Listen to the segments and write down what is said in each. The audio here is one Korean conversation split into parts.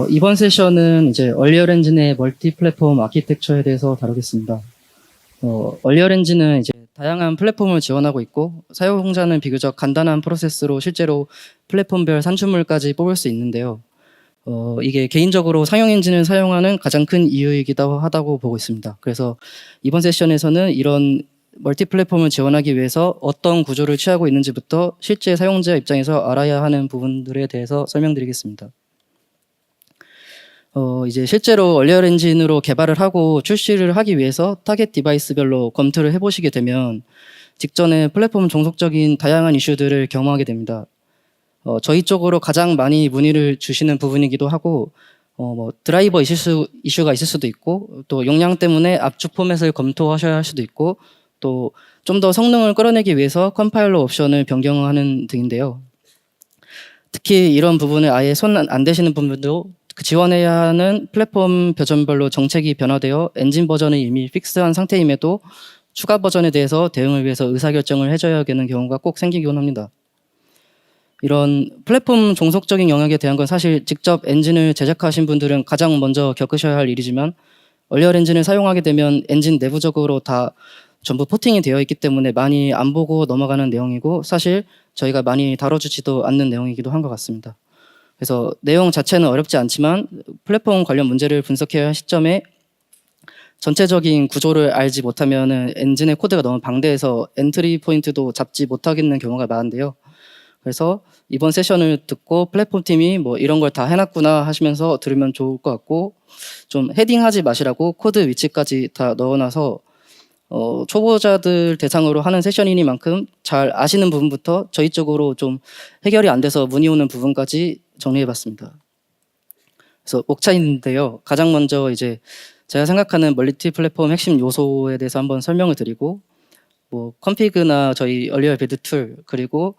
이번 세션은 이제 얼리얼 엔진의 멀티 플랫폼 아키텍처에 대해서 다루겠습니다. 얼리얼 엔진은 이제 다양한 플랫폼을 지원하고 있고 사용자는 비교적 간단한 프로세스로 실제로 플랫폼별 산출물까지 뽑을 수 있는데요. 이게 개인적으로 상용 엔진을 사용하는 가장 큰 이유이기도 하다고 보고 있습니다. 그래서 이번 세션에서는 이런 멀티 플랫폼을 지원하기 위해서 어떤 구조를 취하고 있는지부터 실제 사용자 입장에서 알아야 하는 부분들에 대해서 설명드리겠습니다. 이제 실제로 얼리얼 엔진으로 개발을 하고 출시를 하기 위해서 타겟 디바이스별로 검토를 해보시게 되면 직전에 플랫폼 종속적인 다양한 이슈들을 경험하게 됩니다. 저희 쪽으로 가장 많이 문의를 주시는 부분이기도 하고, 뭐 드라이버 이슈가 있을 수도 있고, 또 용량 때문에 압축 포맷을 검토하셔야 할 수도 있고, 또 좀 더 성능을 끌어내기 위해서 컴파일러 옵션을 변경하는 등인데요. 특히 이런 부분을 아예 손 안 대시는 분들도 지원해야 하는 플랫폼 버전별로 정책이 변화되어 엔진 버전은 이미 픽스한 상태임에도 추가 버전에 대해서 대응을 위해서 의사결정을 해줘야 되는 경우가 꼭 생기곤 합니다. 이런 플랫폼 종속적인 영역에 대한 건 사실 직접 엔진을 제작하신 분들은 가장 먼저 겪으셔야 할 일이지만 얼리얼 엔진을 사용하게 되면 엔진 내부적으로 다 전부 포팅이 되어 있기 때문에 많이 안 보고 넘어가는 내용이고 사실 저희가 많이 다뤄주지도 않는 내용이기도 한 것 같습니다. 그래서 내용 자체는 어렵지 않지만 플랫폼 관련 문제를 분석해야 할 시점에 전체적인 구조를 알지 못하면 엔진의 코드가 너무 방대해서 엔트리 포인트도 잡지 못하겠는 경우가 많은데요. 그래서 이번 세션을 듣고 플랫폼 팀이 뭐 이런 걸 다 해놨구나 하시면서 들으면 좋을 것 같고 좀 헤딩하지 마시라고 코드 위치까지 다 넣어놔서 초보자들 대상으로 하는 세션이니만큼 잘 아시는 부분부터 저희 쪽으로 좀 해결이 안 돼서 문의 오는 부분까지 정리해봤습니다. 그래서 옥차인데요. 가장 먼저 이제 제가 생각하는 멀티 플랫폼 핵심 요소에 대해서 한번 설명을 드리고 뭐 컴피그나 저희 얼리얼 빌드 툴 그리고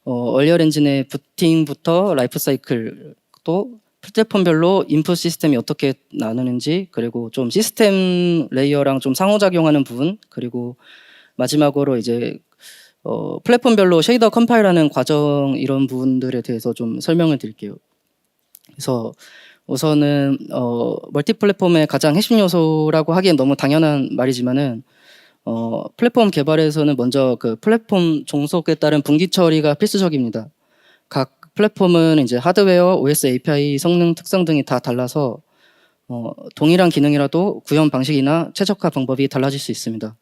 얼리얼 엔진의 부팅부터 라이프 사이클 또 플랫폼별로 인풋 시스템이 어떻게 나누는지 그리고 좀 시스템 레이어랑 좀 상호작용하는 부분 그리고 마지막으로 이제 플랫폼별로 쉐이더 컴파일하는 과정 이런 부분들에 대해서 좀 설명을 드릴게요. 그래서 우선은 멀티 플랫폼의 가장 핵심 요소라고 하기엔 너무 당연한 말이지만은 플랫폼 개발에서는 먼저 그 플랫폼 종속에 따른 분기 처리가 필수적입니다. 각 플랫폼은 이제 하드웨어, OS API 성능 특성 등이 다 달라서 동일한 기능이라도 구현 방식이나 최적화 방법이 달라질 수 있습니다.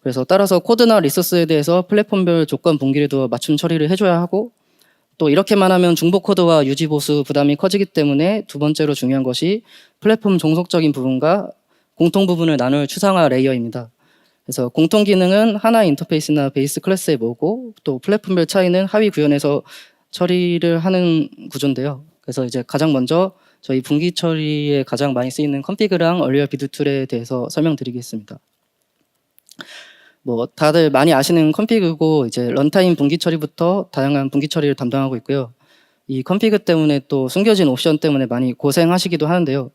그래서 따라서 코드나 리소스에 대해서 플랫폼별 조건 분기를 두어 맞춤 처리를 해줘야 하고 또 이렇게만 하면 중복 코드와 유지 보수 부담이 커지기 때문에 두 번째로 중요한 것이 플랫폼 종속적인 부분과 공통 부분을 나눌 추상화 레이어입니다. 그래서 공통 기능은 하나 인터페이스나 베이스 클래스에 모으고 또 플랫폼별 차이는 하위 구현에서 처리를 하는 구조인데요. 그래서 이제 가장 먼저 저희 분기 처리에 가장 많이 쓰이는 컴피그랑 얼리얼 빌드 툴에 대해서 설명드리겠습니다. 뭐 다들 많이 아시는 컴피그고 이제 런타임 분기 처리부터 다양한 분기 처리를 담당하고 있고요. 이 컴피그 때문에 또 숨겨진 옵션 때문에 많이 고생하시기도 하는데요.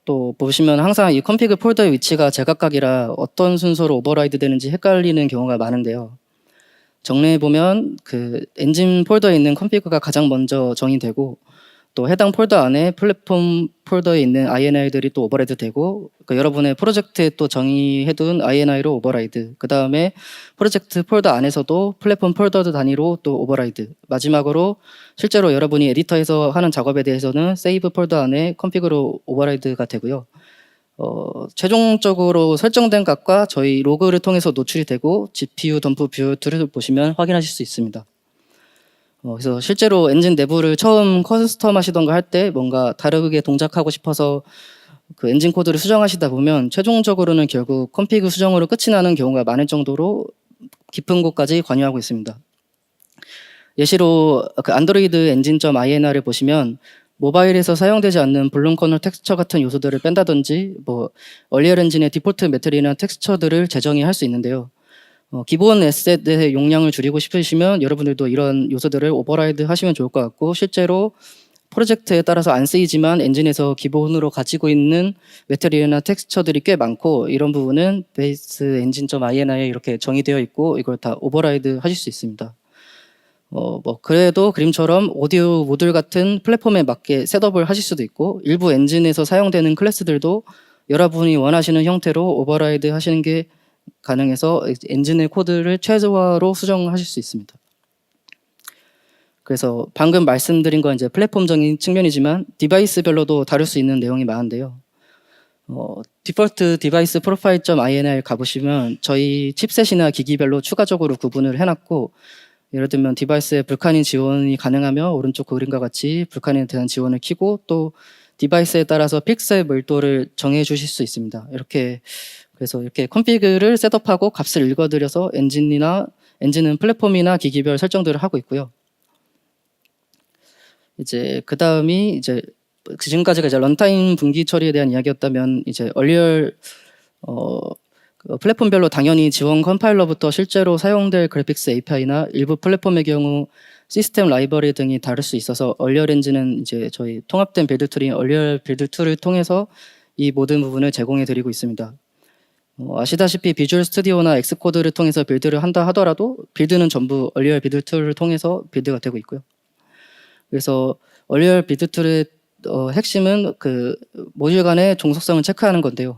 또 보시면 항상 이 컴피그 폴더의 위치가 제각각이라 어떤 순서로 오버라이드 되는지 헷갈리는 경우가 많은데요. 정리해 보면 그 엔진 폴더에 있는 컴피그가 가장 먼저 정의되고 또 해당 폴더 안에 플랫폼 폴더에 있는 INI들이 또 오버라이드 되고 여러분의 프로젝트에 또 정의해둔 INI로 오버라이드 그 다음에 프로젝트 폴더 안에서도 플랫폼 폴더 단위로 또 오버라이드 마지막으로 실제로 여러분이 에디터에서 하는 작업에 대해서는 세이브 폴더 안에 컴피그로 오버라이드가 되고요. 최종적으로 설정된 값과 저희 로그를 통해서 노출이 되고 GPU 덤프 뷰 툴을 보시면 확인하실 수 있습니다. 그래서 실제로 엔진 내부를 처음 커스텀 하시던가 할 때 뭔가 다르게 동작하고 싶어서 그 엔진 코드를 수정하시다 보면 최종적으로는 결국 컴피그 수정으로 끝이 나는 경우가 많을 정도로 깊은 곳까지 관여하고 있습니다. 예시로 그 안드로이드 엔진.inr을 보시면 모바일에서 사용되지 않는 블룸 커널 텍스처 같은 요소들을 뺀다든지 뭐 얼리얼 엔진의 디폴트 메틀이나 텍스처들을 재정의할 수 있는데요. 기본 에셋의 용량을 줄이고 싶으시면 여러분들도 이런 요소들을 오버라이드 하시면 좋을 것 같고 실제로 프로젝트에 따라서 안 쓰이지만 엔진에서 기본으로 가지고 있는 메테리얼이나 텍스처들이 꽤 많고 이런 부분은 베이스 엔진.ini에 이렇게 정의되어 있고 이걸 다 오버라이드 하실 수 있습니다. 뭐 그래도 그림처럼 오디오 모듈 같은 플랫폼에 맞게 셋업을 하실 수도 있고, 일부 엔진에서 사용되는 클래스들도 여러분이 원하시는 형태로 오버라이드 하시는 게 가능해서 엔진의 코드를 최소화로 수정하실 수 있습니다. 그래서 방금 말씀드린 건 이제 플랫폼적인 측면이지만 디바이스별로도 다룰 수 있는 내용이 많은데요. 디폴트 디바이스 프로파일.inr 가보시면 저희 칩셋이나 기기별로 추가적으로 구분을 해놨고, 예를 들면 디바이스에 불카닌 지원이 가능하며 오른쪽 그림과 같이 불카닌에 대한 지원을 켜고, 또 디바이스에 따라서 픽셀 밀도를 정해 주실 수 있습니다. 그래서 이렇게 컨피그를 셋업하고 값을 읽어드려서 엔진은 플랫폼이나 기기별 설정들을 하고 있고요. 이제 그 다음이 이제 지금까지가 이제 런타임 분기 처리에 대한 이야기였다면, 이제 플랫폼별로 당연히 지원 컴파일러부터 실제로 사용될 그래픽스 API나 일부 플랫폼의 경우 시스템 라이브러리 등이 다를 수 있어서 얼리얼엔진은 이제 저희 통합된 빌드 툴인 얼리얼 빌드 툴을 통해서 이 모든 부분을 제공해 드리고 있습니다. 아시다시피 비주얼 스튜디오나 엑스코드를 통해서 빌드를 한다 하더라도 빌드는 전부 얼리얼 빌드 툴을 통해서 빌드가 되고 있고요. 그래서 얼리얼 빌드 툴의 핵심은 그 모듈 간의 종속성을 체크하는 건데요.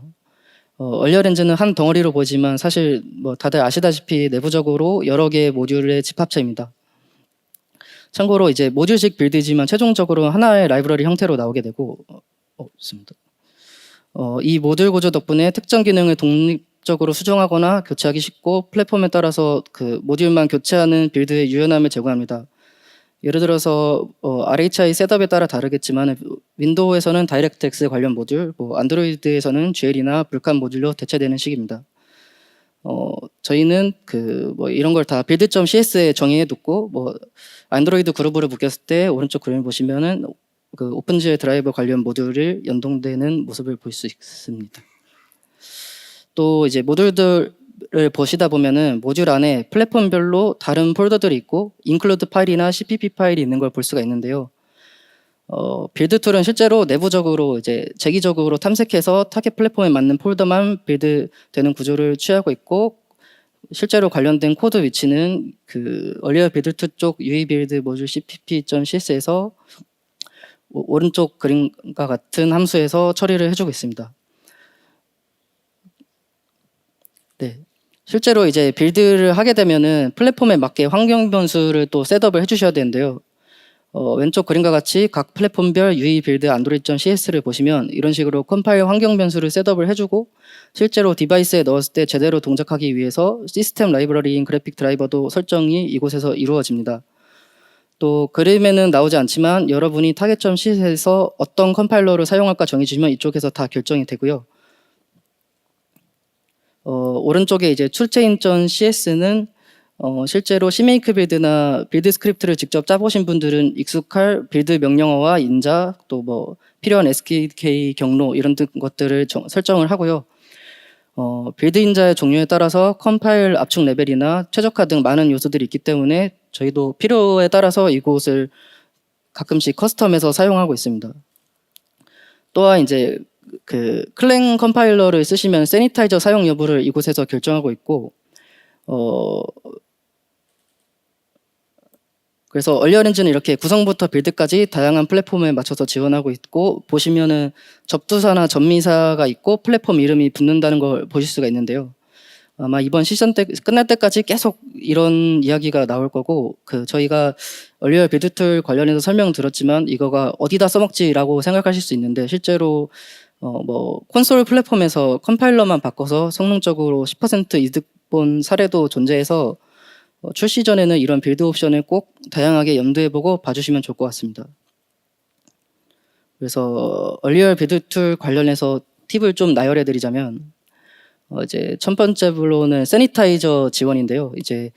얼리얼 엔진은 한 덩어리로 보이지만 사실 뭐 다들 아시다시피 내부적으로 여러 개의 모듈의 집합체입니다. 참고로 이제 모듈식 빌드지만 최종적으로 하나의 라이브러리 형태로 나오게 되고, 있습니다. 이 모듈 구조 덕분에 특정 기능을 독립적으로 수정하거나 교체하기 쉽고, 플랫폼에 따라서 그 모듈만 교체하는 빌드의 유연함을 제공합니다. 예를 들어서 RHI 셋업에 따라 다르겠지만 윈도우에서는 다이렉트X 관련 모듈, 안드로이드에서는 GL이나 불칸 모듈로 대체되는 식입니다. 저희는 이런 걸 다 build.cs에 정의해 뒀고, 안드로이드 그룹으로 묶였을 때 오른쪽 그림을 보시면은 그 오픈GL 드라이버 관련 모듈을 연동되는 모습을 볼 수 있습니다. 또 이제 모듈들을 보시다 보면은 모듈 안에 플랫폼별로 다른 폴더들이 있고 include 파일이나 cpp 파일이 있는 걸 볼 수가 있는데요. 빌드 툴은 실제로 내부적으로 이제 재기적으로 탐색해서 타겟 플랫폼에 맞는 폴더만 빌드 되는 구조를 취하고 있고, 실제로 관련된 코드 위치는 그 얼리얼 빌드 툴 쪽 UI 빌드 모듈 cpp.cs에서 오른쪽 그림과 같은 함수에서 처리를 해주고 있습니다. 네. 실제로 이제 빌드를 하게 되면은 플랫폼에 맞게 환경 변수를 또 셋업을 해주셔야 되는데요. 왼쪽 그림과 같이 각 플랫폼별 UI 빌드 android.cs를 보시면 이런 식으로 컴파일 환경 변수를 셋업을 해주고, 실제로 디바이스에 넣었을 때 제대로 동작하기 위해서 시스템 라이브러리인 그래픽 드라이버도 설정이 이곳에서 이루어집니다. 또 그림에는 나오지 않지만 여러분이 타겟.c에서 어떤 컴파일러를 사용할까 정해주시면 이쪽에서 다 결정이 되고요. 오른쪽에 이제 toolchain.cs는 실제로 CMake 빌드나 빌드 스크립트를 직접 짜보신 분들은 익숙할 빌드 명령어와 인자, 또 필요한 SDK 경로 이런 것들을 설정을 하고요. 빌드 인자의 종류에 따라서 컴파일 압축 레벨이나 최적화 등 많은 요소들이 있기 때문에 저희도 필요에 따라서 이곳을 가끔씩 커스텀해서 사용하고 있습니다. 또한 이제 그 클랭 컴파일러를 쓰시면 세니타이저 사용 여부를 이곳에서 결정하고 있고, 그래서 얼리얼 엔진은 이렇게 구성부터 빌드까지 다양한 플랫폼에 맞춰서 지원하고 있고, 보시면은 접두사나 접미사가 있고 플랫폼 이름이 붙는다는 걸 보실 수가 있는데요. 아마 이번 시즌 때 끝날 때까지 계속 이런 이야기가 나올 거고, 저희가 얼리얼 빌드 툴 관련해서 설명 들었지만 이거가 어디다 써먹지라고 생각하실 수 있는데, 실제로 콘솔 플랫폼에서 컴파일러만 바꿔서 성능적으로 10% 이득 본 사례도 존재해서 출시 전에는 이런 빌드 옵션을 꼭 다양하게 염두해보고 봐주시면 좋을 것 같습니다. 그래서 얼리얼 빌드 툴 관련해서 팁을 좀 나열해드리자면, 이제 첫 번째로는 세니타이저 지원인데요. 이제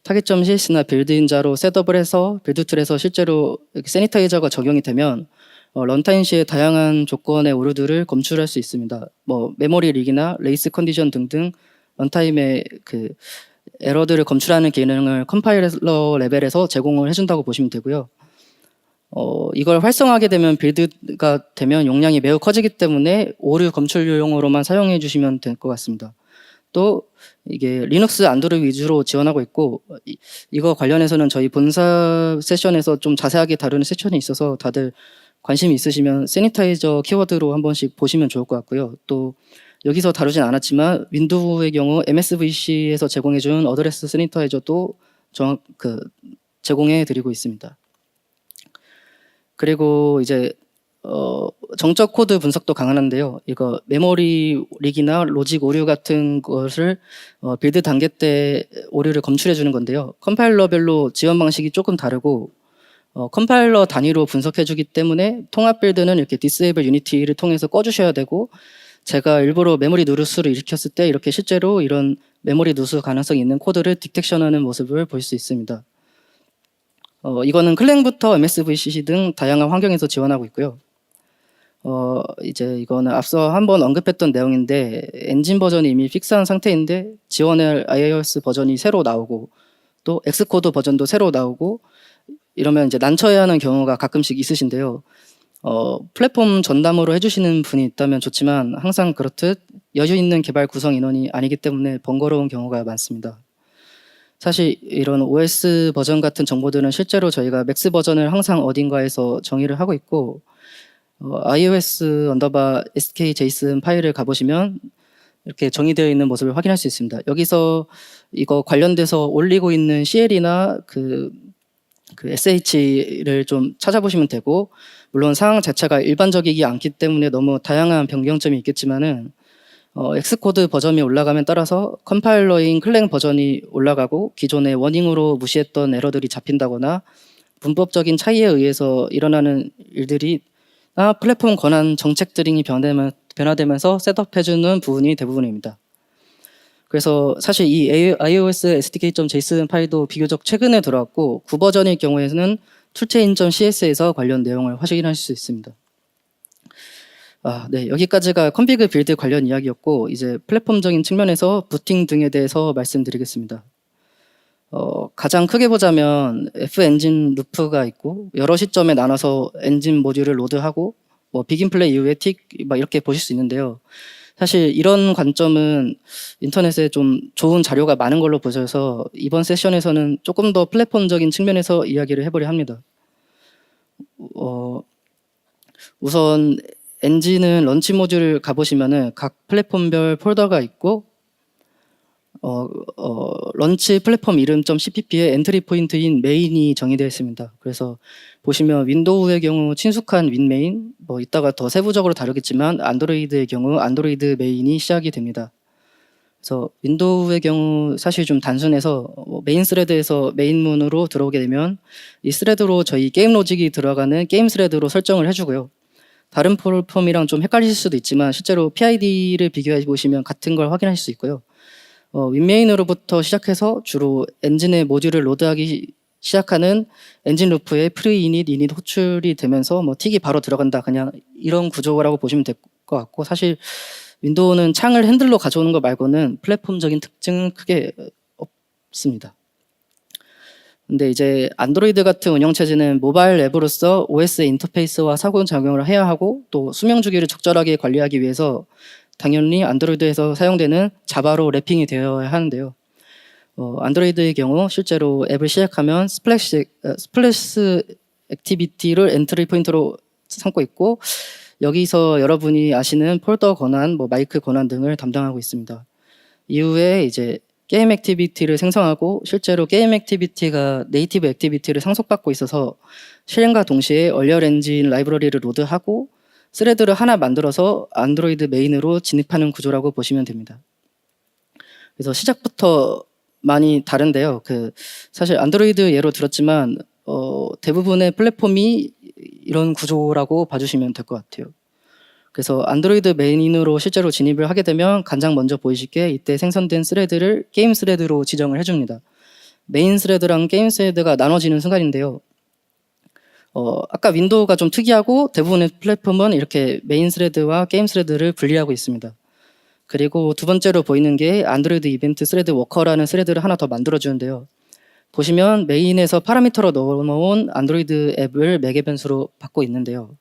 타겟.cs나 빌드인자로 셋업을 해서 빌드 툴에서 실제로 세니타이저가 적용이 되면 런타임 시의 다양한 조건의 오류들을 검출할 수 있습니다. 메모리 릭이나 레이스 컨디션 등등 런타임의 그 에러들을 검출하는 기능을 컴파일러 레벨에서 제공을 해준다고 보시면 되고요. 이걸 활성화하게 되면 빌드가 되면 용량이 매우 커지기 때문에 오류 검출용으로만 사용해 주시면 될 것 같습니다. 또 이게 리눅스, 안드로이드 위주로 지원하고 있고, 이거 관련해서는 저희 본사 세션에서 좀 자세하게 다루는 세션이 있어서 다들 관심이 있으시면 세니타이저 키워드로 한 번씩 보시면 좋을 것 같고요. 또 여기서 다루진 않았지만 윈도우의 경우 MSVC에서 제공해준 어드레스 세니타이저도 제공해 드리고 있습니다. 그리고 이제 정적 코드 분석도 가능한데요. 이거 메모리 릭이나 로직 오류 같은 것을 빌드 단계 때 오류를 검출해 주는 건데요. 컴파일러별로 지원 방식이 조금 다르고 컴파일러 단위로 분석해 주기 때문에 통합 빌드는 이렇게 디스에이블 유니티를 통해서 꺼 주셔야 되고, 제가 일부러 메모리 누수를 일으켰을 때 이렇게 실제로 이런 메모리 누수 가능성이 있는 코드를 디텍션하는 모습을 볼 수 있습니다. 이거는 클랭부터 MSVC 등 다양한 환경에서 지원하고 있고요. 이제 이거는 앞서 한번 언급했던 내용인데, 엔진 버전이 이미 픽스한 상태인데 지원할 iOS 버전이 새로 나오고 또 엑스코드 버전도 새로 나오고 이러면 이제 난처해 하는 경우가 가끔씩 있으신데요. 플랫폼 전담으로 해주시는 분이 있다면 좋지만 항상 그렇듯 여유 있는 개발 구성 인원이 아니기 때문에 번거로운 경우가 많습니다. 사실 이런 OS 버전 같은 정보들은 실제로 저희가 맥스 버전을 항상 어딘가에서 정의를 하고 있고, iOS 언더바 SK JSON 파일을 가보시면 이렇게 정의되어 있는 모습을 확인할 수 있습니다. 여기서 이거 관련돼서 올리고 있는 CL이나 그 SH를 좀 찾아보시면 되고, 물론 상황 자체가 일반적이지 않기 때문에 너무 다양한 변경점이 있겠지만은 엑스코드 버전이 올라가면 따라서 컴파일러인 클랭 버전이 올라가고 기존의 워닝으로 무시했던 에러들이 잡힌다거나 문법적인 차이에 의해서 일어나는 일들이나 플랫폼 권한 정책 등이 변화되면서 셋업해주는 부분이 대부분입니다. 그래서 사실 이 iOS SDK.json 파일도 비교적 최근에 들어왔고 9버전일 경우에는 toolchain.cs에서 관련 내용을 확인할 수 있습니다. 네, 여기까지가 컨피그 빌드 관련 이야기였고, 이제 플랫폼적인 측면에서 부팅 등에 대해서 말씀드리겠습니다. 가장 크게 보자면 F 엔진 루프가 있고 여러 시점에 나눠서 엔진 모듈을 로드하고 비긴 플레이 이후에 틱 이렇게 보실 수 있는데요. 사실 이런 관점은 인터넷에 좀 좋은 자료가 많은 걸로 보여서 이번 세션에서는 조금 더 플랫폼적인 측면에서 이야기를 해보려 합니다. 우선 엔진은 런치 모듈을 가보시면은 각 플랫폼별 폴더가 있고 런치 플랫폼 이름.cpp에 엔트리 포인트인 메인이 정의되어 있습니다. 그래서 보시면 윈도우의 경우 친숙한 윈메인, 이따가 더 세부적으로 다루겠지만 안드로이드의 경우 안드로이드 메인이 시작이 됩니다. 그래서 윈도우의 경우 사실 좀 단순해서 메인 스레드에서 메인문으로 들어오게 되면 이 스레드로 저희 게임 로직이 들어가는 게임 스레드로 설정을 해주고요. 다른 플랫폼이랑 좀 헷갈리실 수도 있지만 실제로 PID를 비교해 보시면 같은 걸 확인하실 수 있고요. 윈메인으로부터 시작해서 주로 엔진의 모듈을 로드하기 시작하는 엔진 루프에 프리 이닛, 이닛 호출이 되면서 틱이 바로 들어간다, 그냥 이런 구조라고 보시면 될 것 같고, 사실 윈도우는 창을 핸들로 가져오는 것 말고는 플랫폼적인 특징은 크게 없습니다. 근데 이제 안드로이드 같은 운영체제는 모바일 앱으로서 OS의 인터페이스와 상호작용을 해야 하고 또 수명 주기를 적절하게 관리하기 위해서 당연히 안드로이드에서 사용되는 자바로 랩핑이 되어야 하는데요. 안드로이드의 경우 실제로 앱을 시작하면 스플래시 액티비티를 엔트리 포인트로 삼고 있고, 여기서 여러분이 아시는 폴더 권한, 마이크 권한 등을 담당하고 있습니다. 이후에 이제 게임 액티비티를 생성하고 실제로 게임 액티비티가 네이티브 액티비티를 상속받고 있어서 실행과 동시에 얼리얼 엔진 라이브러리를 로드하고 스레드를 하나 만들어서 안드로이드 메인으로 진입하는 구조라고 보시면 됩니다. 그래서 시작부터 많이 다른데요. 사실 안드로이드 예로 들었지만 대부분의 플랫폼이 이런 구조라고 봐주시면 될 것 같아요. 그래서 안드로이드 메인으로 실제로 진입을 하게 되면 가장 먼저 보이시게 이때 생성된 스레드를 게임 스레드로 지정을 해줍니다. 메인 스레드랑 게임 스레드가 나눠지는 순간인데요. 아까 윈도우가 좀 특이하고 대부분의 플랫폼은 이렇게 메인 스레드와 게임 스레드를 분리하고 있습니다. 그리고 두 번째로 보이는 게 안드로이드 이벤트 스레드 워커라는 스레드를 하나 더 만들어주는데요. 보시면 메인에서 파라미터로 넣어놓은 안드로이드 앱을 매개 변수로 받고 있는데요.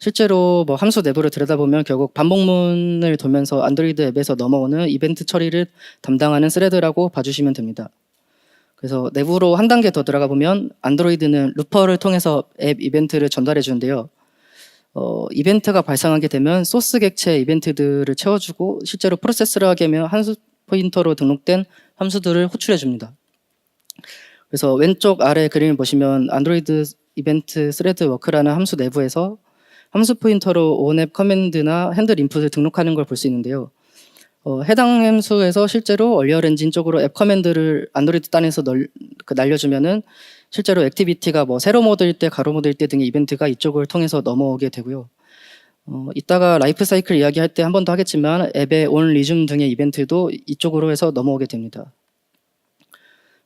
실제로 뭐 함수 내부를 들여다보면 결국 반복문을 돌면서 안드로이드 앱에서 넘어오는 이벤트 처리를 담당하는 스레드라고 봐주시면 됩니다. 그래서 내부로 한 단계 더 들어가 보면 안드로이드는 루퍼를 통해서 앱 이벤트를 전달해 주는데요. 이벤트가 발생하게 되면 소스 객체 이벤트들을 채워주고 실제로 프로세스를 하게 하면 함수 포인터로 등록된 함수들을 호출해 줍니다. 그래서 왼쪽 아래 그림을 보시면 안드로이드 이벤트 스레드 워크라는 함수 내부에서 함수 포인터로 온앱 커맨드나 핸들 인풋을 등록하는 걸 볼 수 있는데요. 해당 함수에서 실제로 얼리얼 엔진 쪽으로 앱 커맨드를 안드로이드 단에서 날려주면은 실제로 액티비티가 뭐 세로 모드일 때, 가로 모드일 때 등의 이벤트가 이쪽을 통해서 넘어오게 되고요. 이따가 라이프 사이클 이야기할 때 한 번 더 하겠지만 앱의 온 리즘 등의 이벤트도 이쪽으로 해서 넘어오게 됩니다.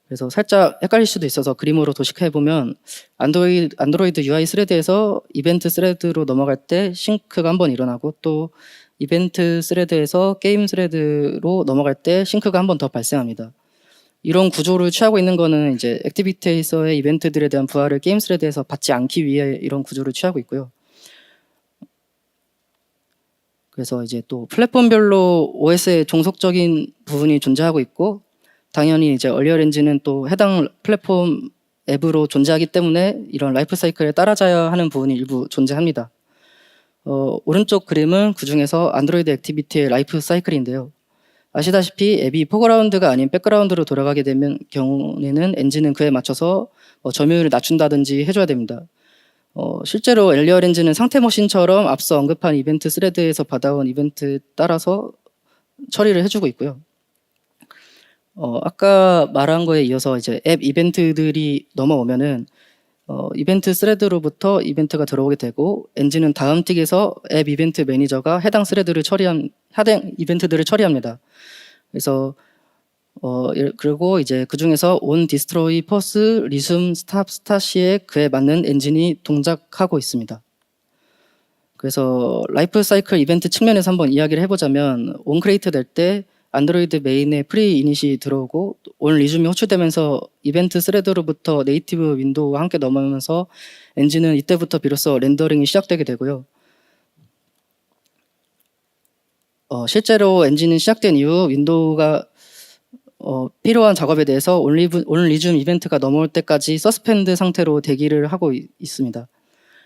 그래서 살짝 헷갈릴 수도 있어서 그림으로 도식해 보면 안드로이드 UI 스레드에서 이벤트 스레드로 넘어갈 때 싱크가 한 번 일어나고 또 이벤트 스레드에서 게임 스레드로 넘어갈 때 싱크가 한 번 더 발생합니다. 이런 구조를 취하고 있는 거는 이제 액티비티에서의 이벤트들에 대한 부하를 게임 스레드에서 받지 않기 위해 이런 구조를 취하고 있고요. 그래서 이제 또 플랫폼별로 OS의 종속적인 부분이 존재하고 있고 당연히 이제 얼리얼 엔진은 또 해당 플랫폼 앱으로 존재하기 때문에 이런 라이프 사이클에 따라져야 하는 부분이 일부 존재합니다. 오른쪽 그림은 그중에서 안드로이드 액티비티의 라이프 사이클인데요. 아시다시피 앱이 포그라운드가 아닌 백그라운드로 돌아가게 되면 경우에는 엔진은 그에 맞춰서 점유율을 낮춘다든지 해줘야 됩니다. 실제로 얼리얼 엔진은 상태 머신처럼 앞서 언급한 이벤트 스레드에서 받아온 이벤트 따라서 처리를 해주고 있고요. 아까 말한 거에 이어서 이제 앱 이벤트들이 넘어오면은 이벤트 스레드로부터 이벤트가 들어오게 되고 엔진은 다음 틱에서 앱 이벤트 매니저가 해당 이벤트들을 처리합니다. 그래서 그리고 이제 그 중에서 on destroy, pause, resume, stop, start 시에 그에 맞는 엔진이 동작하고 있습니다. 그래서 라이프 사이클 이벤트 측면에서 한번 이야기를 해보자면 on 크리에이트 될 때 안드로이드 메인에 프리 이닛이 들어오고 on 리즘이 호출되면서 이벤트 스레드로부터 네이티브 윈도우와 함께 넘어오면서 엔진은 이때부터 비로소 렌더링이 시작되게 되고요. 실제로 엔진은 시작된 이후 윈도우가 필요한 작업에 대해서 on 리즘 이벤트가 넘어올 때까지 서스펜드 상태로 대기를 하고 있습니다.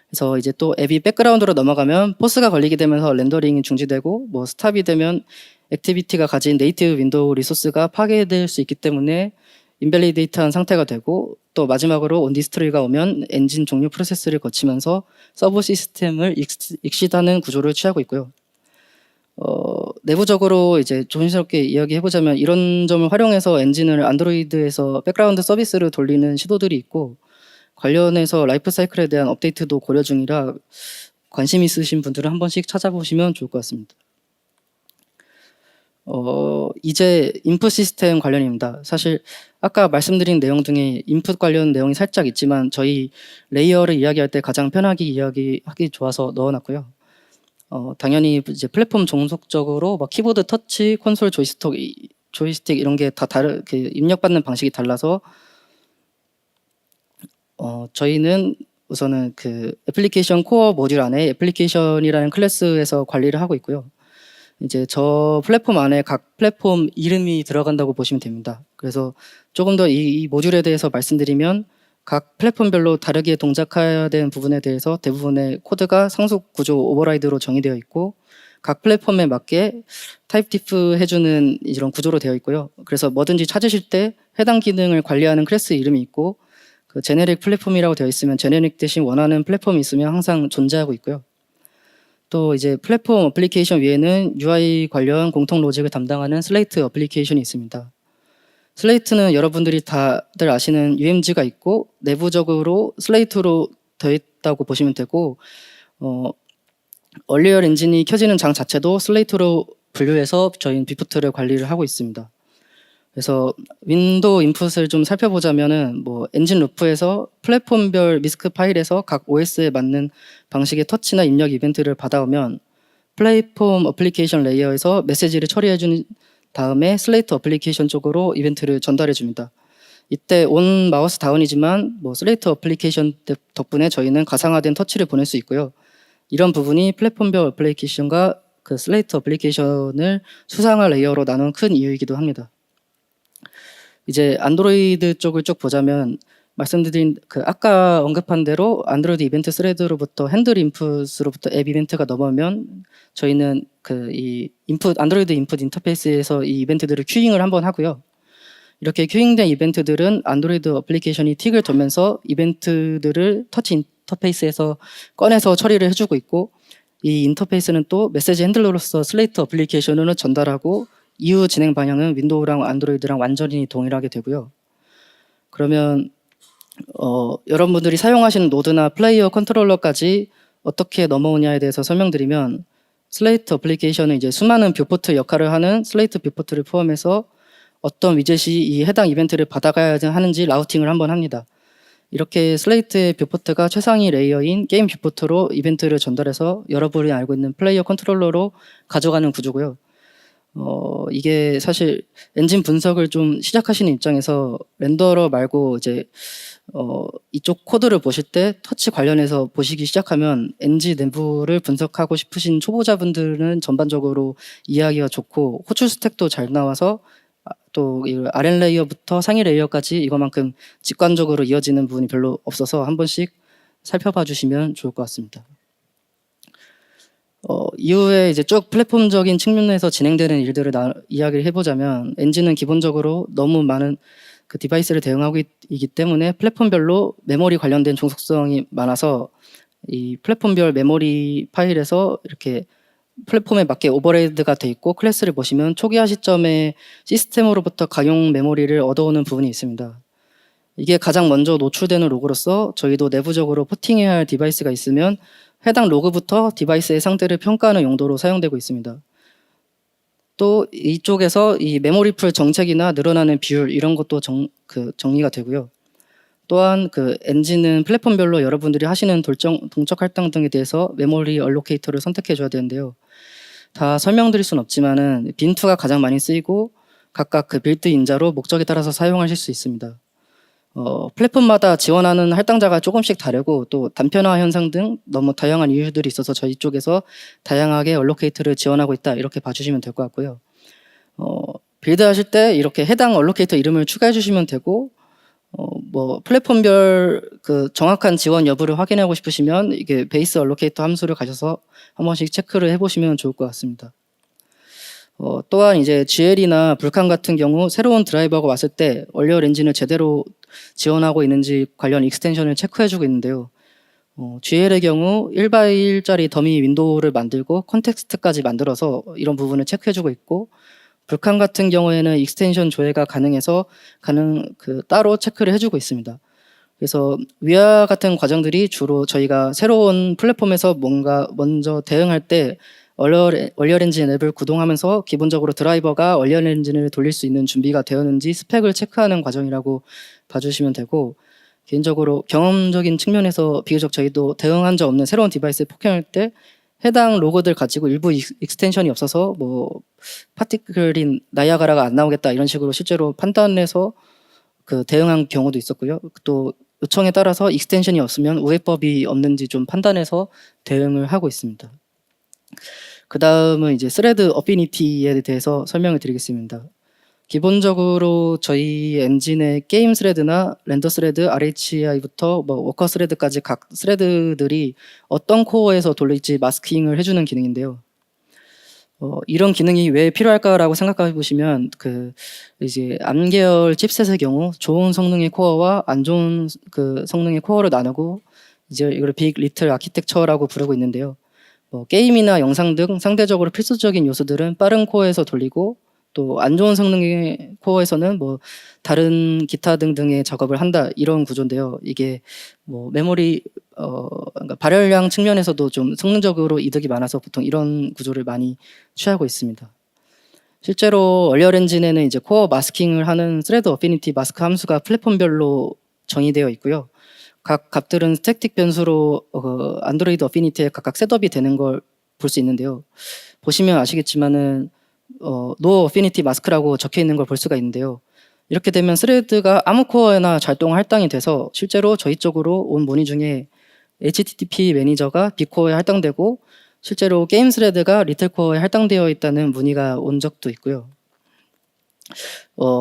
그래서 이제 또 앱이 백그라운드로 넘어가면 포스가 걸리게 되면서 렌더링이 중지되고 뭐 스탑이 되면 액티비티가 가진 네이티브 윈도우 리소스가 파괴될 수 있기 때문에 인밸리데이트한 상태가 되고 또 마지막으로 온디스트로이가 오면 엔진 종료 프로세스를 거치면서 서브 시스템을 익시드하는 구조를 취하고 있고요. 내부적으로 이제 조심스럽게 이야기해보자면 이런 점을 활용해서 엔진을 안드로이드에서 백그라운드 서비스를 돌리는 시도들이 있고 관련해서 라이프 사이클에 대한 업데이트도 고려 중이라 관심 있으신 분들은 한 번씩 찾아보시면 좋을 것 같습니다. 이제 인풋 시스템 관련입니다. 사실 아까 말씀드린 내용 중에 인풋 관련 내용이 살짝 있지만 저희 레이어를 이야기할 때 가장 편하게 이야기하기 좋아서 넣어놨고요. 당연히 이제 플랫폼 종속적으로 막 키보드 터치, 콘솔 조이스틱 이런 게 다 입력받는 방식이 달라서 저희는 우선은 그 애플리케이션 코어 모듈 안에 애플리케이션이라는 클래스에서 관리를 하고 있고요. 이제 저 플랫폼 안에 각 플랫폼 이름이 들어간다고 보시면 됩니다. 그래서 조금 더 이 모듈에 대해서 말씀드리면 각 플랫폼별로 다르게 동작해야 되는 부분에 대해서 대부분의 코드가 상속 구조 오버라이드로 정의되어 있고 각 플랫폼에 맞게 타입 디프 해주는 이런 구조로 되어 있고요. 그래서 뭐든지 찾으실 때 해당 기능을 관리하는 클래스 이름이 있고 그 제네릭 플랫폼이라고 되어 있으면 제네릭 대신 원하는 플랫폼이 있으면 항상 존재하고 있고요. 또 이제 플랫폼 어플리케이션 위에는 UI 관련 공통 로직을 담당하는 슬레이트 어플리케이션이 있습니다. 슬레이트는 여러분들이 다들 아시는 UMG가 있고 내부적으로 슬레이트로 되어 있다고 보시면 되고 얼리얼 엔진이 켜지는 장 자체도 슬레이트로 분류해서 저희는 비프트를 관리를 하고 있습니다. 그래서 윈도우 인풋을 좀 살펴보자면은 뭐 엔진 루프에서 플랫폼별 미스크 파일에서 각 OS에 맞는 방식의 터치나 입력 이벤트를 받아오면 플랫폼 어플리케이션 레이어에서 메시지를 처리해 준 다음에 슬레이트 어플리케이션 쪽으로 이벤트를 전달해 줍니다. 이때 온 마우스 다운이지만 뭐 슬레이트 어플리케이션 덕분에 저희는 가상화된 터치를 보낼 수 있고요. 이런 부분이 플랫폼별 어플리케이션과 그 슬레이트 어플리케이션을 수상화 레이어로 나눈 큰 이유이기도 합니다. 이제 안드로이드 쪽을 쭉 보자면 말씀드린 그 아까 언급한 대로 안드로이드 이벤트 스레드로부터 핸들 인풋으로부터 앱 이벤트가 넘어오면 저희는 그 이 인풋 안드로이드 인풋 인터페이스에서 이 이벤트들을 큐잉을 한번 하고요. 이렇게 큐잉된 이벤트들은 안드로이드 어플리케이션이 틱을 돌면서 이벤트들을 터치 인터페이스에서 꺼내서 처리를 해주고 있고, 이 인터페이스는 또 메시지 핸들러로서 슬레이트 어플리케이션을 전달하고 이후 진행 방향은 윈도우랑 안드로이드랑 완전히 동일하게 되고요. 그러면 여러분들이 사용하시는 노드나 플레이어 컨트롤러까지 어떻게 넘어오냐에 대해서 설명드리면, 슬레이트 어플리케이션은 이제 수많은 뷰포트 역할을 하는 슬레이트 뷰포트를 포함해서 어떤 위젯이 이 해당 이벤트를 받아가야 하는지 라우팅을 한번 합니다. 이렇게 슬레이트의 뷰포트가 최상위 레이어인 게임 뷰포트로 이벤트를 전달해서 여러분이 알고 있는 플레이어 컨트롤러로 가져가는 구조고요. 이게 사실 엔진 분석을 좀 시작하시는 입장에서 렌더러 말고 이제 이쪽 코드를 보실 때 터치 관련해서 보시기 시작하면 엔진 내부를 분석하고 싶으신 초보자분들은 전반적으로 이해하기가 좋고, 호출 스택도 잘 나와서 또 아랫 레이어부터 상위 레이어까지 이거만큼 직관적으로 이어지는 부분이 별로 없어서 한 번씩 살펴봐 주시면 좋을 것 같습니다. 이후에 이제 쭉 플랫폼적인 측면에서 진행되는 일들을 이야기를 해보자면, 엔진은 기본적으로 너무 많은 그 디바이스를 대응하고 있기 때문에 플랫폼별로 메모리 관련된 종속성이 많아서 이 플랫폼별 메모리 파일에서 이렇게 플랫폼에 맞게 오버레이드가 돼 있고, 클래스를 보시면 초기화 시점에 시스템으로부터 가용 메모리를 얻어오는 부분이 있습니다. 이게 가장 먼저 노출되는 로그로서 저희도 내부적으로 포팅해야 할 디바이스가 있으면 해당 로그부터 디바이스의 상태를 평가하는 용도로 사용되고 있습니다. 또 이쪽에서 이 메모리 풀 정책이나 늘어나는 비율 이런 것도 정리가 되고요. 또한 그 엔진은 플랫폼별로 여러분들이 하시는 동적 할당 등에 대해서 메모리 얼로케이터를 선택해 줘야 되는데요. 다 설명드릴 수는 없지만은 빈2가 가장 많이 쓰이고 각각 그 빌드 인자로 목적에 따라서 사용하실 수 있습니다. 플랫폼마다 지원하는 할당자가 조금씩 다르고 또 단편화 현상 등 너무 다양한 이유들이 있어서 저희 쪽에서 다양하게 얼로케이터를 지원하고 있다, 이렇게 봐주시면 될 것 같고요. 빌드 하실 때 이렇게 해당 얼로케이터 이름을 추가해 주시면 되고, 뭐 플랫폼별 그 정확한 지원 여부를 확인하고 싶으시면 이게 베이스 얼로케이터 함수를 가셔서 한 번씩 체크를 해보시면 좋을 것 같습니다. 또한 이제 GL이나 불칸 같은 경우 새로운 드라이버가 왔을 때 얼리얼 엔진을 제대로 지원하고 있는지 관련 익스텐션을 체크해주고 있는데요. GL의 경우 1x1짜리 더미 윈도우를 만들고 컨텍스트까지 만들어서 이런 부분을 체크해주고 있고, 불칸 같은 경우에는 익스텐션 조회가 가능해서 따로 체크를 해주고 있습니다. 그래서 위와 같은 과정들이 주로 저희가 새로운 플랫폼에서 뭔가 먼저 대응할 때 얼리얼 엔진 앱을 구동하면서 기본적으로 드라이버가 얼리얼 엔진을 돌릴 수 있는 준비가 되었는지 스펙을 체크하는 과정이라고 봐주시면 되고, 개인적으로 경험적인 측면에서 비교적 저희도 대응한 적 없는 새로운 디바이스를 포킹할 때 해당 로고들 가지고 일부 익스텐션이 없어서 뭐 파티클인 나이아가라가 안 나오겠다 이런 식으로 실제로 판단해서 그 대응한 경우도 있었고요. 또 요청에 따라서 익스텐션이 없으면 우회법이 없는지 좀 판단해서 대응을 하고 있습니다. 그 다음은 이제 스레드 어피니티에 대해서 설명을 드리겠습니다. 기본적으로 저희 엔진의 게임 스레드나 렌더 스레드, RHI부터 뭐 워커 스레드까지 각 스레드들이 어떤 코어에서 돌릴지 마스킹을 해주는 기능인데요. 이런 기능이 왜 필요할까라고 생각해 보시면 이제 암 계열 칩셋의 경우 좋은 성능의 코어와 안 좋은 그 성능의 코어를 나누고 이제 이걸 빅 리틀 아키텍처라고 부르고 있는데요. 게임이나 영상 등 상대적으로 필수적인 요소들은 빠른 코어에서 돌리고, 또 안 좋은 성능의 코어에서는 뭐 다른 기타 등등의 작업을 한다, 이런 구조인데요. 이게 뭐 메모리 그러니까 발열량 측면에서도 좀 성능적으로 이득이 많아서 보통 이런 구조를 많이 취하고 있습니다. 실제로 얼리얼 엔진에는 이제 코어 마스킹을 하는 스레드 어피니티 마스크 함수가 플랫폼별로 정의되어 있고요. 각 값들은 스태틱 변수로 안드로이드 어피니티에 각각 셋업이 되는 걸 볼 수 있는데요. 보시면 아시겠지만은 노 어피니티 마스크라고 적혀 있는 걸 볼 수가 있는데요. 이렇게 되면 스레드가 아무 코어에나 잘 할당이 돼서 실제로 저희 쪽으로 온 문의 중에 HTTP 매니저가 빅코어에 할당되고 실제로 게임 스레드가 리틀코어에 할당되어 있다는 문의가 온 적도 있고요.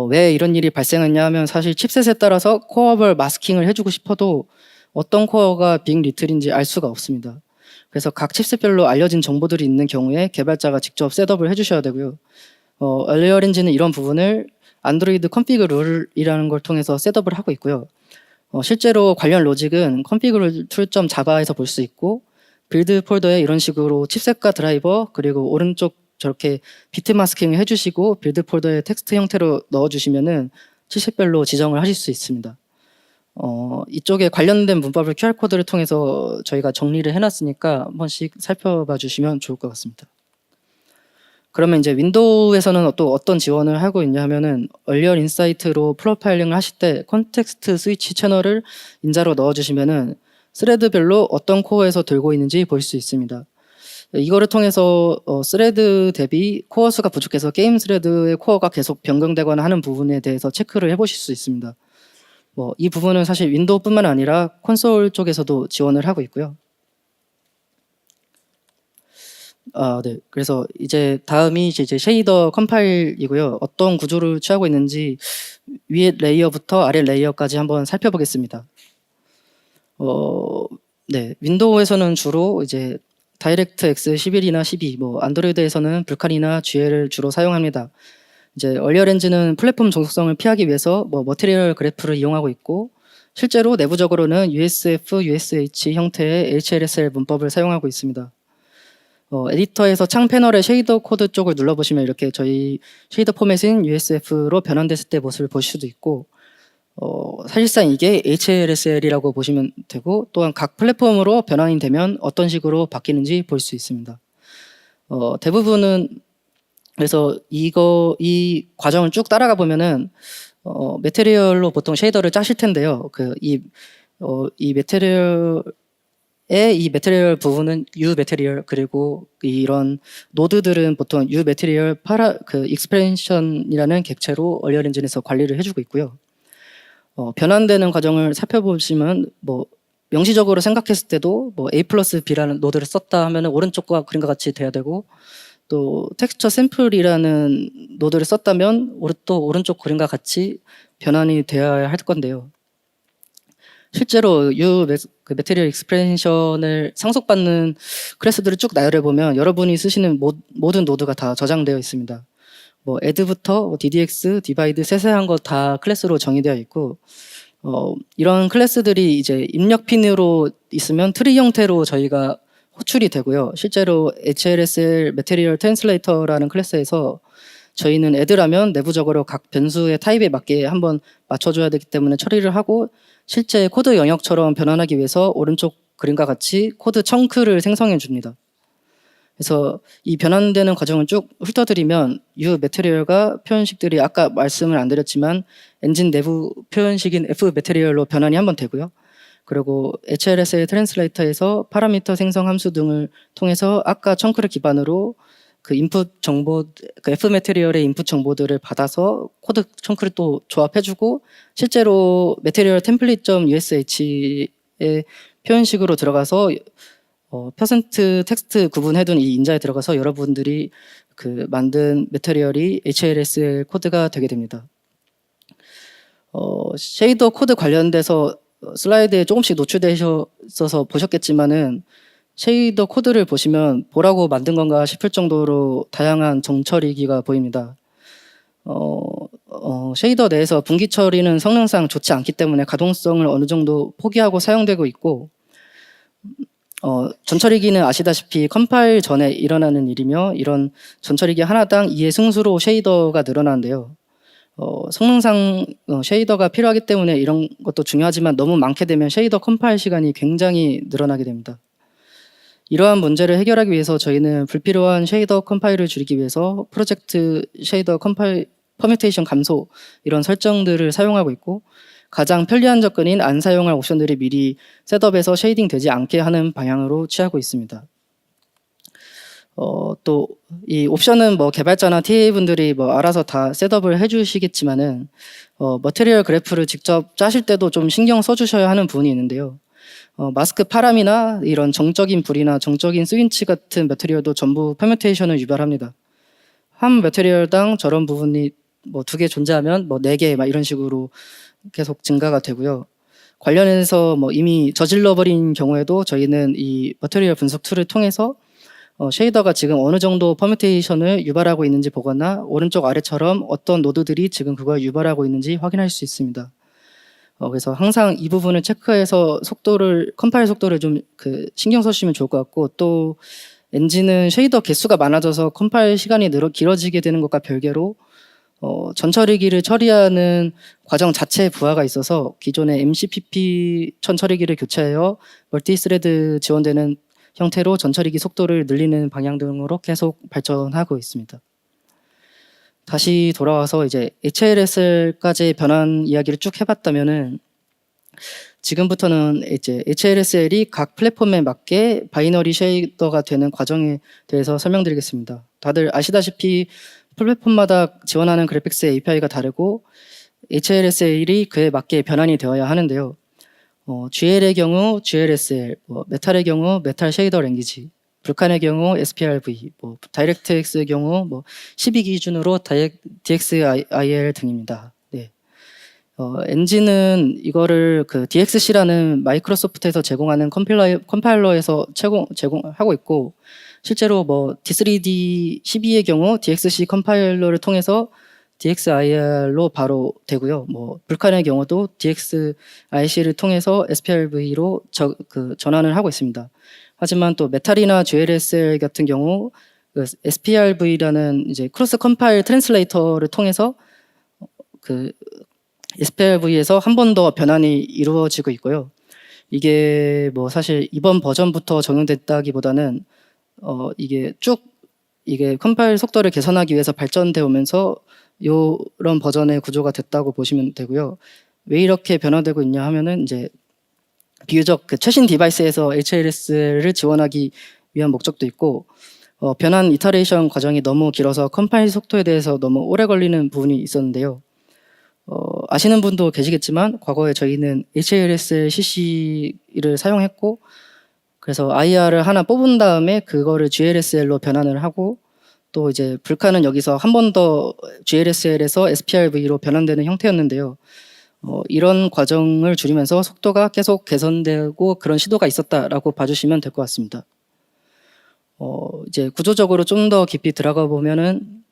왜 이런 일이 발생했냐 하면 사실 칩셋에 따라서 코어별 마스킹을 해주고 싶어도 어떤 코어가 빅 리틀인지 알 수가 없습니다. 그래서 각 칩셋별로 알려진 정보들이 있는 경우에 개발자가 직접 셋업을 해주셔야 되고요. 얼리어렌지는 이런 부분을 안드로이드 컨피그 룰이라는 걸 통해서 셋업을 하고 있고요. 실제로 관련 로직은 컨피그 툴.자바에서 볼 수 있고 빌드 폴더에 이런 식으로 칩셋과 드라이버 그리고 오른쪽 저렇게 비트 마스킹을 해주시고 빌드 폴더에 텍스트 형태로 넣어주시면은 칩셋별로 지정을 하실 수 있습니다. 이쪽에 관련된 문법을 QR코드를 통해서 저희가 정리를 해놨으니까 한 번씩 살펴봐 주시면 좋을 것 같습니다. 그러면 이제 윈도우에서는 또 어떤 지원을 하고 있냐 하면은 얼리얼 인사이트로 프로파일링을 하실 때 컨텍스트 스위치 채널을 인자로 넣어주시면은 스레드별로 어떤 코어에서 들고 있는지 볼 수 있습니다. 이거를 통해서 스레드 대비 코어 수가 부족해서 게임 스레드의 코어가 계속 변경되거나 하는 부분에 대해서 체크를 해보실 수 있습니다. 이 부분은 사실 윈도우뿐만 아니라 콘솔 쪽에서도 지원을 하고 있고요. 네. 그래서 이제 다음이 이제 쉐이더 컴파일이고요. 어떤 구조를 취하고 있는지 위에 레이어부터 아래 레이어까지 한번 살펴보겠습니다. 네. 윈도우에서는 주로 이제 다이렉트 X 11이나 12, 안드로이드에서는 불칸이나 GL을 주로 사용합니다. 이제 얼리어렌지는 플랫폼 종속성을 피하기 위해서 머티리얼 그래프를 이용하고 있고 실제로 내부적으로는 USF, USH 형태의 HLSL 문법을 사용하고 있습니다. 에디터에서 창 패널의 쉐이더 코드 쪽을 눌러보시면 이렇게 저희 쉐이더 포맷인 USF로 변환됐을 때 모습을 보실 수도 있고 사실상 이게 HLSL이라고 보시면 되고 또한 각 플랫폼으로 변환이 되면 어떤 식으로 바뀌는지 볼 수 있습니다. 대부분은 그래서 이 과정을 쭉 따라가 보면은 매테리얼로 보통 쉐이더를 짜실 텐데요. 이 매테리얼 부분은 U 매테리얼 그리고 이런 노드들은 보통 U 매테리얼 익스프레션이라는 객체로 얼리얼 엔진에서 관리를 해주고 있고요. 변환되는 과정을 살펴보시면 명시적으로 생각했을 때도 A 플러스 B라는 노드를 썼다 하면 오른쪽과 그림과 같이 돼야 되고 또 텍스처 샘플이라는 노드를 썼다면 또 오른쪽 그림과 같이 변환이 되어야 할 건데요. 실제로 매테리얼 익스프레션을 상속받는 클래스들을 쭉 나열해 보면 여러분이 쓰시는 모든 노드가 다 저장되어 있습니다. add부터 DDX, divide 세세한 거 다 클래스로 정의되어 있고 이런 클래스들이 이제 입력 핀으로 있으면 트리 형태로 저희가 호출이 되고요. 실제로 HLSL 매테리얼 트랜슬레이터라는 클래스에서 저희는 add라면 내부적으로 각 변수의 타입에 맞게 한번 맞춰줘야 되기 때문에 처리를 하고 실제 코드 영역처럼 변환하기 위해서 오른쪽 그림과 같이 코드 청크를 생성해 줍니다. 그래서 이 변환되는 과정을 쭉 훑어드리면 U 매테리얼과 표현식들이 아까 말씀을 안 드렸지만 엔진 내부 표현식인 F 매테리얼로 변환이 한번 되고요. 그리고 HLSL 트랜슬레이터에서 파라미터 생성 함수 등을 통해서 아까 청크를 기반으로 그 인풋 정보, 그 F 매테리얼의 인풋 정보들을 받아서 코드 청크를 또 조합해주고 실제로 매테리얼 템플릿.ush의 표현식으로 들어가서 퍼센트 텍스트 구분해둔 이 인자에 들어가서 여러분들이 그 만든 매테리얼이 HLSL 코드가 되게 됩니다. 쉐이더 코드 관련돼서 슬라이드에 조금씩 노출되셔서 보셨겠지만은 쉐이더 코드를 보시면 뭐라고 만든 건가 싶을 정도로 다양한 정처리기가 보입니다. 쉐이더 내에서 분기 처리는 성능상 좋지 않기 때문에 가동성을 어느 정도 포기하고 사용되고 있고 전처리기는 아시다시피 컴파일 전에 일어나는 일이며 이런 전처리기 하나당 2의 승수로 쉐이더가 늘어나는데요. 성능상 쉐이더가 필요하기 때문에 이런 것도 중요하지만 너무 많게 되면 쉐이더 컴파일 시간이 굉장히 늘어나게 됩니다. 이러한 문제를 해결하기 위해서 저희는 불필요한 쉐이더 컴파일을 줄이기 위해서 프로젝트 쉐이더 컴파일 퍼뮤테이션 감소 이런 설정들을 사용하고 있고 가장 편리한 접근인 안 사용할 옵션들이 미리 셋업에서 쉐이딩 되지 않게 하는 방향으로 취하고 있습니다. 또 이 옵션은 개발자나 TA분들이 알아서 다 셋업을 해주시겠지만은 머티리얼 그래프를 직접 짜실 때도 좀 신경 써주셔야 하는 부분이 있는데요. 마스크 파람이나 이런 정적인 불이나 정적인 스윈치 같은 매테리얼도 전부 퍼뮤테이션을 유발합니다. 한 매테리얼당 저런 부분이 뭐 2개 존재하면 뭐 4개 막 이런 식으로 계속 증가가 되고요. 관련해서 뭐 이미 저질러 버린 경우에도 저희는 이 매테리얼 분석 툴을 통해서 쉐이더가 지금 어느 정도 퍼뮤테이션을 유발하고 있는지 보거나 오른쪽 아래처럼 어떤 노드들이 지금 그걸 유발하고 있는지 확인할 수 있습니다. 그래서 항상 이 부분을 체크해서 컴파일 속도를 좀 신경 써주시면 좋을 것 같고, 또 엔진은 쉐이더 개수가 많아져서 컴파일 시간이 길어지게 되는 것과 별개로 전처리기를 처리하는 과정 자체에 부하가 있어서 기존의 MCPP 전처리기를 교체하여 멀티스레드 지원되는 형태로 전처리기 속도를 늘리는 방향 등으로 계속 발전하고 있습니다. 다시 돌아와서 이제 HLSL까지 변환 이야기를 쭉 해봤다면은, 지금부터는 이제 HLSL이 각 플랫폼에 맞게 바이너리 쉐이더가 되는 과정에 대해서 설명드리겠습니다. 다들 아시다시피 플랫폼마다 지원하는 그래픽스 API가 다르고 HLSL이 그에 맞게 변환이 되어야 하는데요. GL의 경우 GLSL, 메탈의 경우 메탈 쉐이더 랭귀지, 불칸의 경우 SPRV, 다이렉트X의 경우 12 기준으로 DXIL 등입니다. 네. 엔진은 이거를 DXC라는 마이크로소프트에서 제공하는 컴파일러에서 제공하고 있고, 실제로 D3D 12의 경우 DXC 컴파일러를 통해서 DXIR로 바로 되고요. 불칸의 경우도 DXIC를 통해서 SPRV로 전환을 하고 있습니다. 하지만 또 메탈이나 GLSL 같은 경우 SPRV라는 이제 크로스 컴파일 트랜슬레이터를 통해서 SPRV에서 한 번 더 변환이 이루어지고 있고요. 이게 사실 이번 버전부터 적용됐다기보다는 이게 컴파일 속도를 개선하기 위해서 발전되어 오면서 이런 버전의 구조가 됐다고 보시면 되고요. 왜 이렇게 변화되고 있냐 하면은 이제 비교적 최신 디바이스에서 HLS를 지원하기 위한 목적도 있고, 변환 이터레이션 과정이 너무 길어서 컴파일 속도에 대해서 너무 오래 걸리는 부분이 있었는데요. 아시는 분도 계시겠지만 과거에 저희는 HLS CC를 사용했고, 그래서 IR을 하나 뽑은 다음에 그거를 GLSL로 변환을 하고, 또 이제 불칸은 여기서 한 번 더 GLSL에서 SPRV로 변환되는 형태였는데요. 이런 과정을 줄이면서 속도가 계속 개선되고 그런 시도가 있었다라고 봐주시면 될 것 같습니다. 이제 구조적으로 좀 더 깊이 들어가 보면은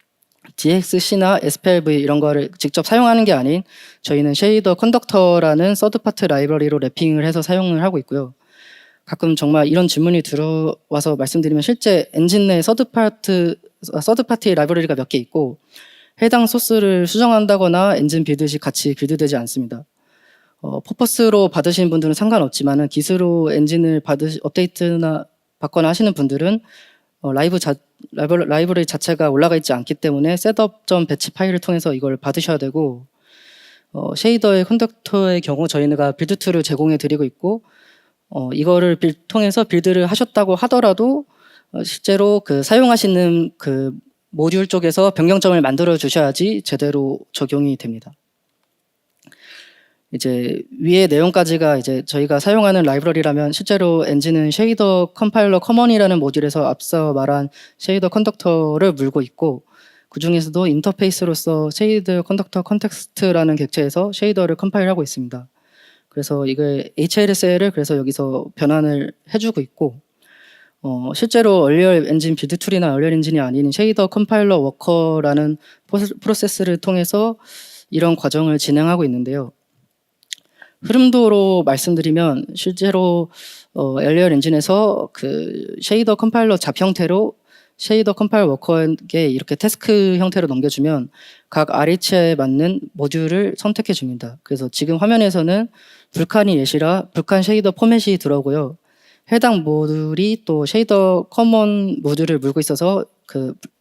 DXC나 SPRV 이런 거를 직접 사용하는 게 아닌 저희는 쉐이더 컨덕터라는 서드파트 라이브러리로 랩핑을 해서 사용을 하고 있고요. 가끔 정말 이런 질문이 들어와서 말씀드리면, 실제 엔진 내 서드파티 라이브러리가 몇 개 있고 해당 소스를 수정한다거나 엔진 빌드 시 같이 빌드되지 않습니다. 퍼포스로 받으신 분들은 상관없지만 기스로 엔진을 업데이트나 받거나 하시는 분들은 라이브러리 자체가 올라가 있지 않기 때문에 셋업.batch 파일을 통해서 이걸 받으셔야 되고, 쉐이더의 컨덕터의 경우 저희가 빌드 툴을 제공해 드리고 있고, 이거를 통해서 빌드를 하셨다고 하더라도 실제로 사용하시는 모듈 쪽에서 변경점을 만들어 주셔야지 제대로 적용이 됩니다. 이제 위의 내용까지가 이제 저희가 사용하는 라이브러리라면, 실제로 엔진은 쉐이더 컴파일러 커먼이라는 모듈에서 앞서 말한 쉐이더 컨덕터를 물고 있고, 그 중에서도 인터페이스로서 쉐이더 컨덕터 컨텍스트라는 객체에서 쉐이더를 컴파일하고 있습니다. 그래서 이걸 HLSL을 그래서 여기서 변환을 해주고 있고, 실제로 얼리얼 엔진 빌드 툴이나 얼리얼 엔진이 아닌 쉐이더 컴파일러 워커라는 프로세스를 통해서 이런 과정을 진행하고 있는데요. 흐름도로 말씀드리면, 실제로 얼리얼 엔진에서 쉐이더 컴파일러 잡 형태로 쉐이더 컴파일 워커에게 이렇게 태스크 형태로 넘겨주면 각 RH에 맞는 모듈을 선택해 줍니다. 그래서 지금 화면에서는 불칸이 예시라 불칸 쉐이더 포맷이 들어오고요. 해당 모듈이 또 쉐이더 커먼 모듈을 물고 있어서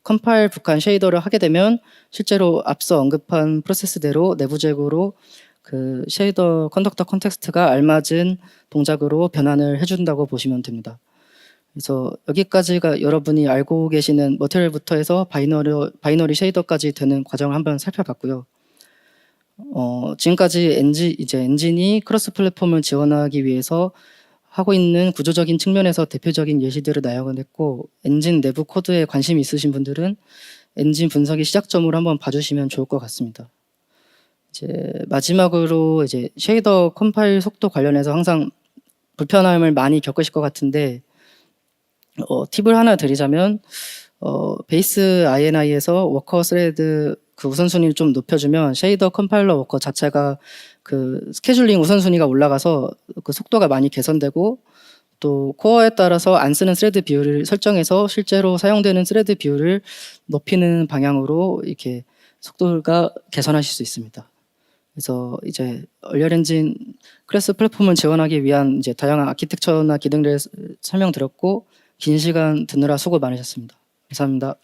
컴파일 불칸 쉐이더를 하게 되면 실제로 앞서 언급한 프로세스대로 내부적으로 쉐이더 컨덕터 컨텍스트가 알맞은 동작으로 변환을 해준다고 보시면 됩니다. 그래서 여기까지가 여러분이 알고 계시는 머티리얼부터 해서 바이너리 쉐이더까지 되는 과정을 한번 살펴봤고요. 지금까지 엔진이 크로스 플랫폼을 지원하기 위해서 하고 있는 구조적인 측면에서 대표적인 예시들을 나열을 했고, 엔진 내부 코드에 관심이 있으신 분들은 엔진 분석의 시작점으로 한번 봐주시면 좋을 것 같습니다. 이제 마지막으로 이제 쉐이더 컴파일 속도 관련해서 항상 불편함을 많이 겪으실 것 같은데, 팁을 하나 드리자면, 베이스 INI에서 워커 스레드 그 우선순위를 좀 높여주면 쉐이더 컴파일러 워커 자체가 그 스케줄링 우선순위가 올라가서 그 속도가 많이 개선되고, 또 코어에 따라서 안 쓰는 스레드 비율을 설정해서 실제로 사용되는 스레드 비율을 높이는 방향으로 이렇게 속도가 개선하실 수 있습니다. 그래서 이제 얼리얼 엔진 클래스 플랫폼을 지원하기 위한 이제 다양한 아키텍처나 기능들을 설명드렸고, 긴 시간 듣느라 수고 많으셨습니다. 감사합니다.